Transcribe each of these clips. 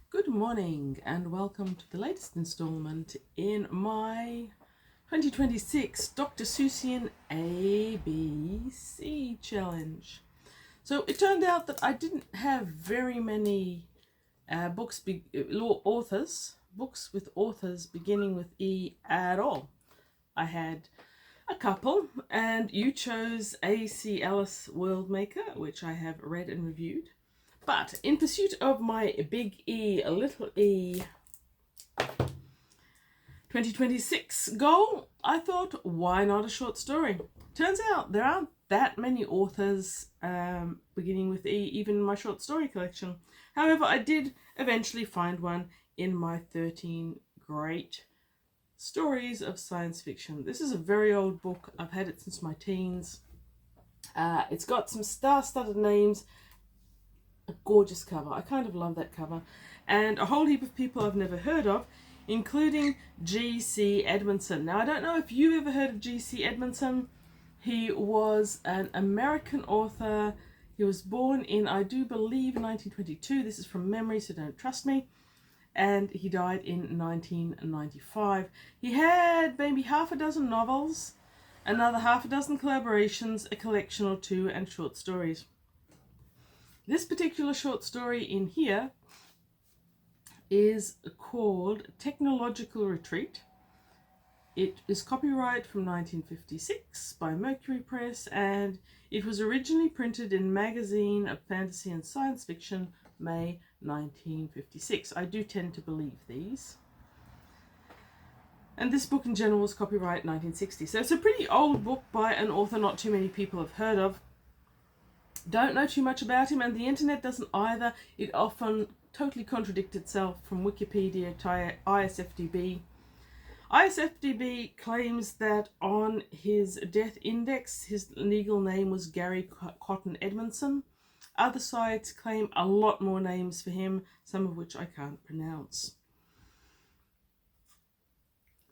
Good morning and welcome to the latest installment in my 2026 Dr. Seussian ABC challenge. So it turned out that I didn't have very many books with authors beginning with E at all. I had a couple, and you chose A.C. Ellis Worldmaker, which I have read and reviewed. But in pursuit of my big E, a little E 2026 goal, I thought, why not a short story? Turns out there aren't that many authors beginning with E, even in my short story collection. However, I did eventually find one in my 13 great stories of science fiction. This is a very old book. I've had it since my teens. It's got some star-studded names, a gorgeous cover. I kind of love that cover. And a whole heap of people I've never heard of, including G.C. Edmondson. Now, I don't know if you've ever heard of G.C. Edmondson. He was an American author. He was born in, I do believe, 1922. This is from memory, so don't trust me. And he died in 1995. He had maybe half a dozen novels, another half a dozen collaborations, a collection or two, and short stories. This particular short story in here is called Technological Retreat. It is copyright from 1956 by Mercury Press, and it was originally printed in Magazine of Fantasy and Science Fiction, May 1956. I do tend to believe these. And this book in general was copyright 1960. So it's a pretty old book by an author not too many people have heard of. Don't know too much about him, and the internet doesn't either. It often totally contradicts itself, from Wikipedia to ISFDB. ISFDB claims that on his death index, his legal name was Gary Cotton Edmondson. Other sites claim a lot more names for him, some of which I can't pronounce.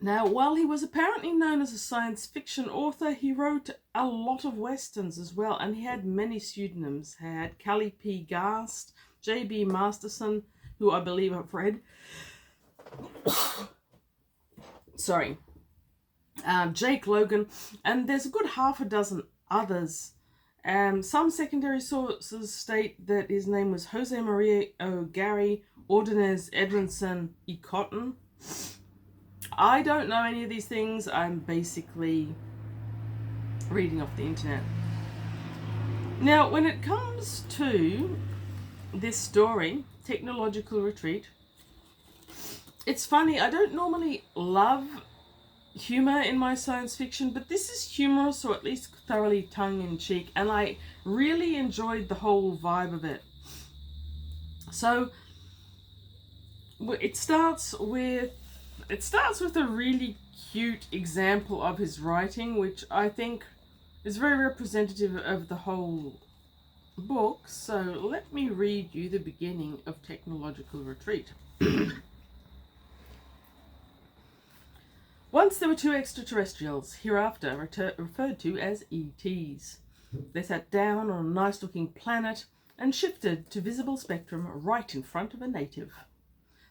Now, while he was apparently known as a science fiction author, he wrote a lot of westerns as well, and he had many pseudonyms. He had Callie P. Gast, J.B. Masterson, who I believe I've read. Sorry. Jake Logan, and there's a good half a dozen others. Some secondary sources state that his name was Jose Maria O'Gary Ordonez Edmondson E. Cotton. I don't know any of these things. I'm basically reading off the internet. Now, when it comes to this story, Technological Retreat, it's funny. I don't normally love humor in my science fiction, but this is humorous, or at least thoroughly tongue-in-cheek, and I really enjoyed the whole vibe of it. So it starts with a really cute example of his writing, which I think is very representative of the whole book. So let me read you the beginning of Technological Retreat. Once there were two extraterrestrials, hereafter referred to as ETs. They sat down on a nice-looking planet and shifted to visible spectrum right in front of a native.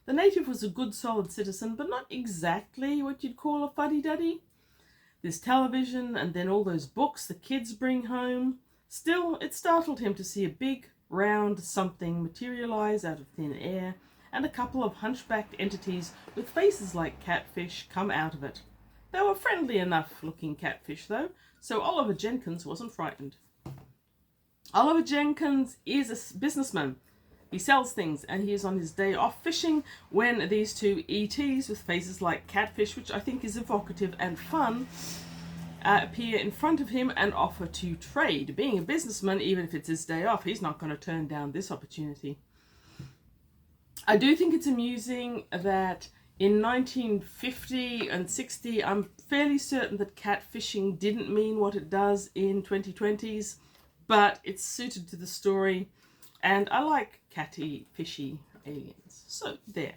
The native was a good, solid citizen, but not exactly what you'd call a fuddy-duddy. This television, and then all those books the kids bring home. Still, it startled him to see a big, round something materialize out of thin air, and a couple of hunchbacked entities with faces like catfish come out of it. They were friendly enough looking catfish, though, so Oliver Jenkins wasn't frightened. Oliver Jenkins is a businessman. He sells things, and he is on his day off fishing when these two ETs with faces like catfish, which I think is evocative and fun, appear in front of him and offer to trade. Being a businessman, even if it's his day off, he's not going to turn down this opportunity. I do think it's amusing that in 1950 and 60, I'm fairly certain that catfishing didn't mean what it does in 2020s, but it's suited to the story, and I like catty, fishy aliens. So, there.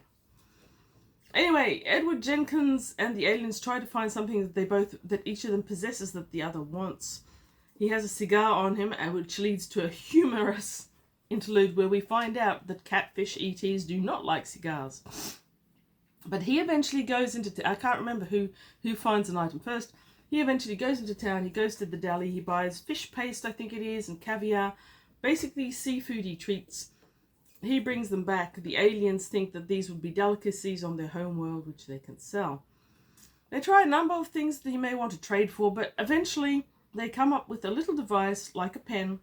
Anyway, Edward Jenkins and the aliens try to find something that each of them possesses that the other wants. He has a cigar on him, which leads to a humorous interlude where we find out that catfish ETs do not like cigars. But he eventually goes into, I can't remember who finds an item first. He eventually goes into town, he goes to the deli, he buys fish paste, I think it is, and caviar, basically seafoody treats. He brings them back. The aliens think that these would be delicacies on their home world, which they can sell. They try a number of things that he may want to trade for, but eventually they come up with a little device like a pen.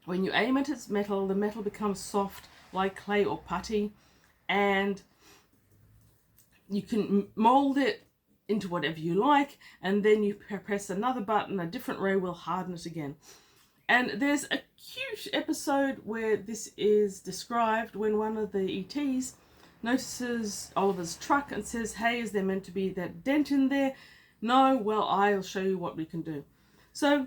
When you aim at its metal, the metal becomes soft like clay or putty, and you can mold it into whatever you like, and then you press another button, a different ray will harden it again. And there's a cute episode where this is described when one of the ETs notices Oliver's truck and says, hey, is there meant to be that dent in there? No, well, I'll show you what we can do. So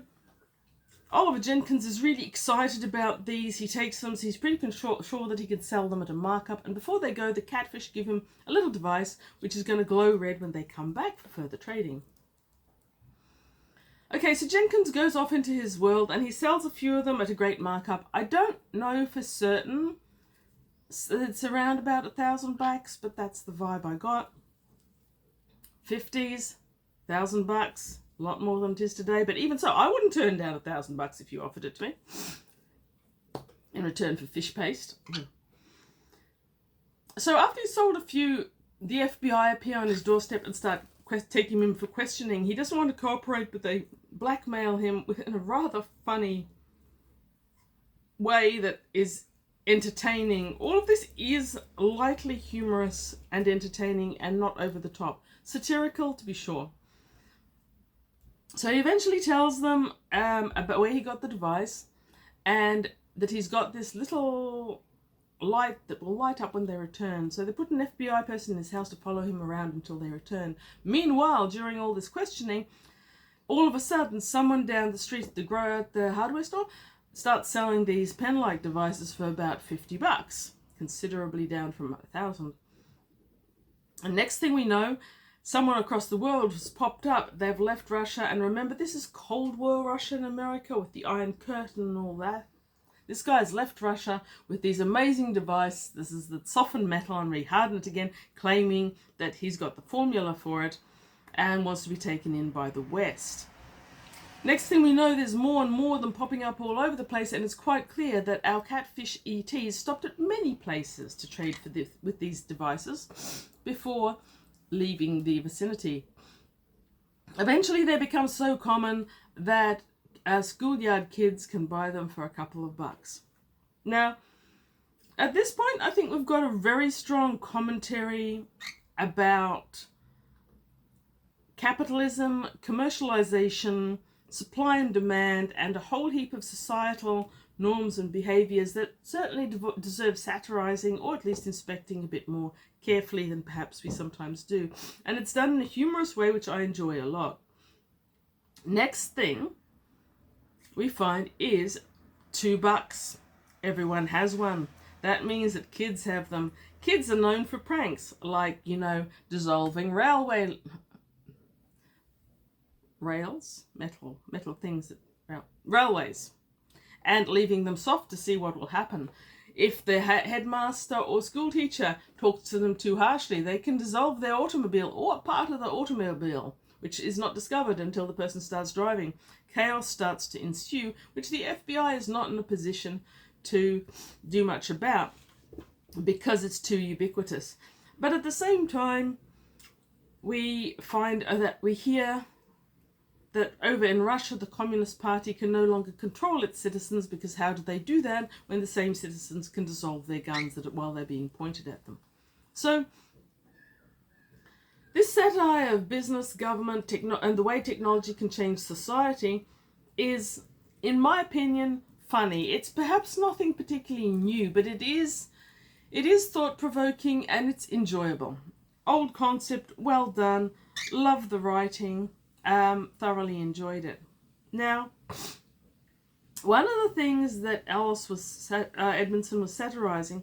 Oliver Jenkins is really excited about these. He takes them, so he's pretty sure that he can sell them at a markup. And before they go, the catfish give him a little device which is going to glow red when they come back for further trading. Okay, so Jenkins goes off into his world and he sells a few of them at a great markup. I don't know for certain. It's around about $1,000, but that's the vibe I got. 50s, $1,000. A lot more than it is today, but even so, I wouldn't turn down $1,000 if you offered it to me in return for fish paste. So after he sold a few, the FBI appear on his doorstep and start taking him for questioning. He doesn't want to cooperate, but they blackmail him in a rather funny way that is entertaining. All of this is lightly humorous and entertaining and not over the top. Satirical, to be sure. So he eventually tells them about where he got the device and that he's got this little light that will light up when they return. So they put an FBI person in his house to follow him around until they return. Meanwhile, during all this questioning, all of a sudden, someone down the street at the hardware store starts selling these pen-like devices for about $50, considerably down from $1,000. And next thing we know, someone across the world has popped up. They've left Russia, and remember, this is Cold War Russia and America with the Iron Curtain and all that. This guy's left Russia with these amazing devices. This is the softened metal and reharden it again, claiming that he's got the formula for it and wants to be taken in by the West. Next thing we know, there's more and more of them popping up all over the place, and it's quite clear that our catfish ETs stopped at many places to trade for with these devices before leaving the vicinity. Eventually they become so common that schoolyard kids can buy them for a couple of bucks. Now, at this point, I think we've got a very strong commentary about capitalism, commercialization, supply and demand, and a whole heap of societal norms and behaviours that certainly deserve satirising, or at least inspecting a bit more carefully than perhaps we sometimes do. And it's done in a humorous way, which I enjoy a lot. Next thing we find is $2. Everyone has one. That means that kids have them. Kids are known for pranks, like, dissolving metal things, railways, and leaving them soft to see what will happen. If the headmaster or school teacher talks to them too harshly, they can dissolve their automobile or part of the automobile, which is not discovered until the person starts driving. Chaos starts to ensue, which the FBI is not in a position to do much about because it's too ubiquitous. But at the same time, we hear that over in Russia, the Communist Party can no longer control its citizens, because how do they do that when the same citizens can dissolve their guns while they're being pointed at them? So this satire of business, government, and the way technology can change society is, in my opinion, funny. It's perhaps nothing particularly new, but it is thought-provoking and it's enjoyable. Old concept, well done, love the writing, thoroughly enjoyed it. Now, one of the things that Edmondson was satirizing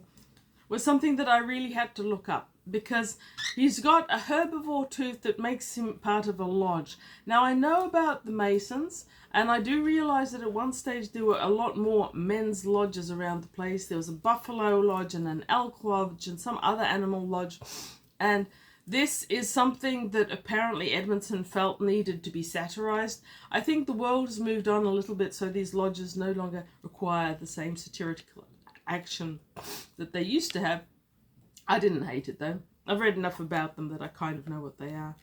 was something that I really had to look up. because he's got a herbivore tooth that makes him part of a lodge. Now, I know about the Masons, and I do realise that at one stage there were a lot more men's lodges around the place. There was a buffalo lodge and an elk lodge and some other animal lodge. And this is something that apparently Edmondson felt needed to be satirised. I think the world has moved on a little bit, so these lodges no longer require the same satirical action that they used to have. I didn't hate it though. I've read enough about them that I kind of know what they are.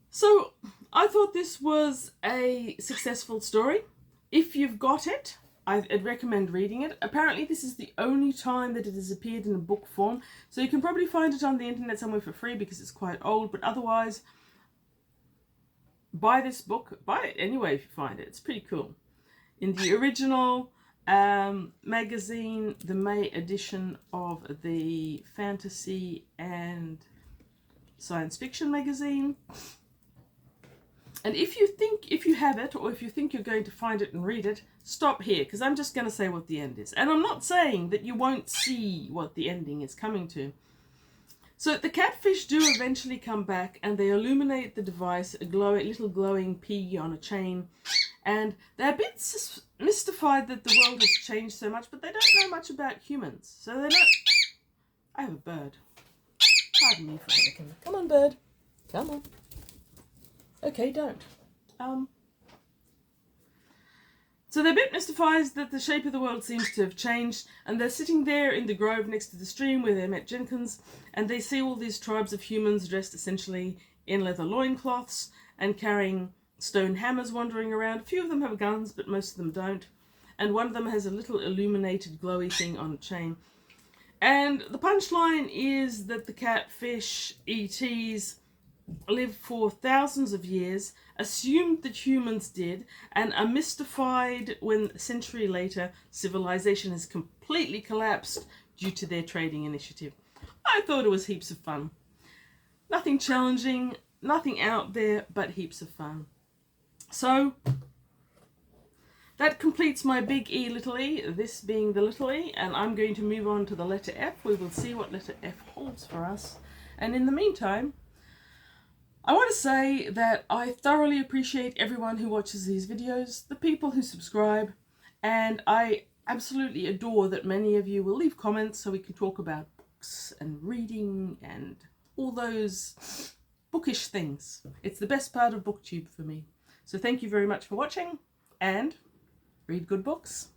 So I thought this was a successful story. If you've got it, I'd recommend reading it. Apparently this is the only time that it has appeared in a book form, so you can probably find it on the internet somewhere for free because it's quite old, but otherwise buy this book. Buy it anyway if you find it. It's pretty cool. In the original magazine, the May edition of the Fantasy and Science Fiction magazine. And if you have it, or if you think you're going to find it and read it, stop here, because I'm just going to say what the end is. And I'm not saying that you won't see what the ending is coming to. So the catfish do eventually come back, and they illuminate the device, a little glowing pea on a chain. And they're a bit mystified that the world has changed so much, but they don't know much about humans. So they don't... I have a bird. Pardon me for a second. Come on, bird. Come on. Okay, don't. So they're a bit mystified that the shape of the world seems to have changed, and they're sitting there in the grove next to the stream where they met Jenkins, and they see all these tribes of humans dressed essentially in leather loincloths and carrying stone hammers wandering around. A few of them have guns, but most of them don't. And one of them has a little illuminated glowy thing on a chain. And the punchline is that the catfish ETs lived for thousands of years, assumed that humans did, and are mystified when a century later civilization has completely collapsed due to their trading initiative. I thought it was heaps of fun. Nothing challenging, nothing out there, but heaps of fun. So that completes my big E little e, this being the little e, and I'm going to move on to the letter F. We will see what letter F holds for us. And in the meantime, I want to say that I thoroughly appreciate everyone who watches these videos, the people who subscribe, and I absolutely adore that many of you will leave comments so we can talk about books and reading and all those bookish things. It's the best part of BookTube for me. So thank you very much for watching, and read good books.